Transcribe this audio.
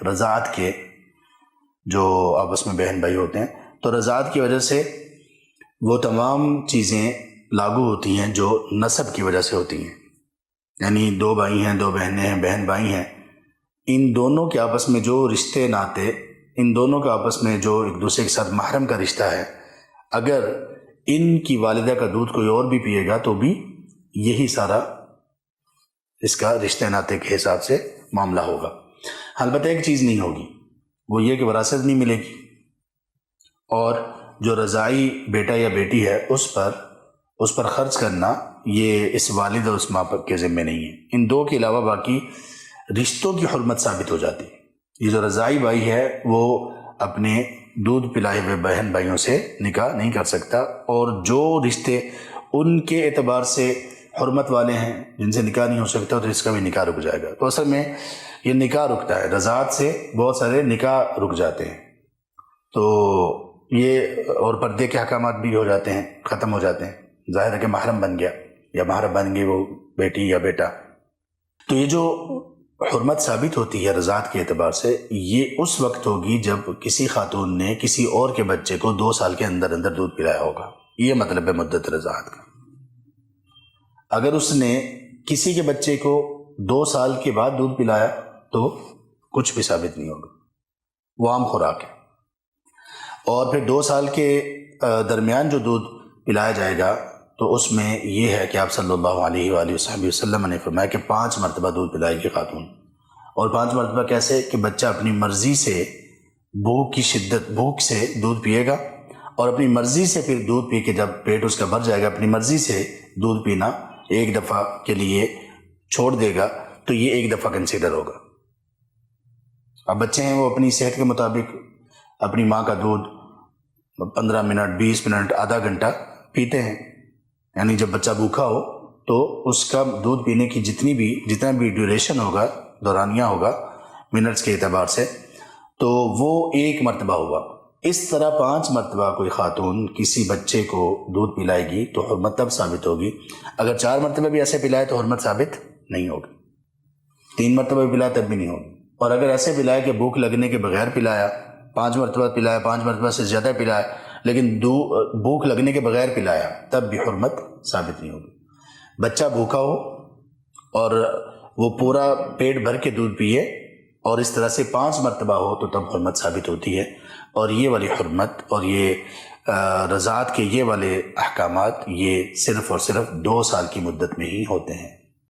رضاعت کے جو آپس میں بہن بھائی ہوتے ہیں، تو رضاعت کی وجہ سے وہ تمام چیزیں لاگو ہوتی ہیں جو نسب کی وجہ سے ہوتی ہیں، یعنی دو بھائی ہیں، دو بہنیں ہیں، بہن بھائی ہیں، ان دونوں کے آپس میں جو رشتے ناتے، ان دونوں کے آپس میں جو ایک دوسرے کے ساتھ محرم کا رشتہ ہے، اگر ان کی والدہ کا دودھ کوئی اور بھی پیے گا تو بھی یہی سارا اس کا رشتے ناتے کے حساب سے معاملہ ہوگا۔ البتہ ایک چیز نہیں ہوگی، وہ یہ کہ وراثت نہیں ملے گی، اور جو رضاعی بیٹا یا بیٹی ہے اس پر خرچ کرنا یہ اس والد اور اس ماں کے ذمے نہیں ہے۔ ان دو کے علاوہ باقی رشتوں کی حرمت ثابت ہو جاتی ہے۔ یہ جو رضاعی بھائی ہے وہ اپنے دودھ پلائے ہوئے بہن بھائیوں سے نکاح نہیں کر سکتا، اور جو رشتے ان کے اعتبار سے حرمت والے ہیں جن سے نکاح نہیں ہو سکتا تو اس کا بھی نکاح رک جائے گا۔ تو اصل میں یہ نکاح رکتا ہے، رضاعت سے بہت سارے نکاح رک جاتے ہیں، تو یہ اور پردے کے احکامات بھی ہو جاتے ہیں، ختم ہو جاتے ہیں۔ ظاہر ہے کہ محرم بن گیا یا محرم بن گئی وہ بیٹی یا بیٹا، تو یہ جو حرمت ثابت ہوتی ہے رضاعت کے اعتبار سے، یہ اس وقت ہوگی جب کسی خاتون نے کسی اور کے بچے کو 2 سال کے اندر اندر دودھ پلایا ہوگا۔ یہ مطلب ہے مدت رضاعت کا۔ اگر اس نے کسی کے بچے کو 2 سال کے بعد دودھ پلایا تو کچھ بھی ثابت نہیں ہوگا، وہ عام خوراک ہے۔ اور پھر 2 سال کے درمیان جو دودھ پلایا جائے گا تو اس میں یہ ہے کہ آپ صلی اللہ علیہ وآلہ وسلم نے فرمایا کہ 5 مرتبہ دودھ پلائے گی خاتون، اور 5 مرتبہ کیسے کہ بچہ اپنی مرضی سے بھوک سے دودھ پیے گا، اور اپنی مرضی سے پھر دودھ پی کے جب پیٹ اس کا بھر جائے گا اپنی مرضی سے دودھ پینا ایک دفعہ کے لیے چھوڑ دے گا تو یہ ایک دفعہ کنسیڈر ہوگا۔ اب بچے ہیں وہ اپنی صحت کے مطابق اپنی ماں کا دودھ 15 منٹ 20 منٹ آدھا گھنٹہ پیتے ہیں، یعنی جب بچہ بھوکا ہو تو اس کا دودھ پینے کی جتنا بھی ڈیوریشن ہوگا، دورانیہ ہوگا منٹس کے اعتبار سے، تو وہ 1 مرتبہ ہوگا۔ اس طرح 5 مرتبہ کوئی خاتون کسی بچے کو دودھ پلائے گی تو حرمت تب ثابت ہوگی۔ اگر 4 مرتبہ بھی ایسے پلائے تو حرمت ثابت نہیں ہوگی، 3 مرتبہ بھی پلائے تب بھی نہیں ہوگی، اور اگر ایسے پلائے کہ بھوک لگنے کے بغیر پلایا، 5 مرتبہ پلایا، 5 مرتبہ سے زیادہ پلایا لیکن بھوک لگنے کے بغیر پلایا تب بھی حرمت ثابت نہیں ہوگی۔ بچہ بھوکا ہو اور وہ پورا پیٹ بھر کے دودھ پیے اور اس طرح سے 5 مرتبہ ہو تو تب حرمت ثابت ہوتی ہے، اور یہ والی حرمت اور یہ رضاعت کے یہ والے احکامات یہ صرف اور صرف 2 سال کی مدت میں ہی ہوتے ہیں۔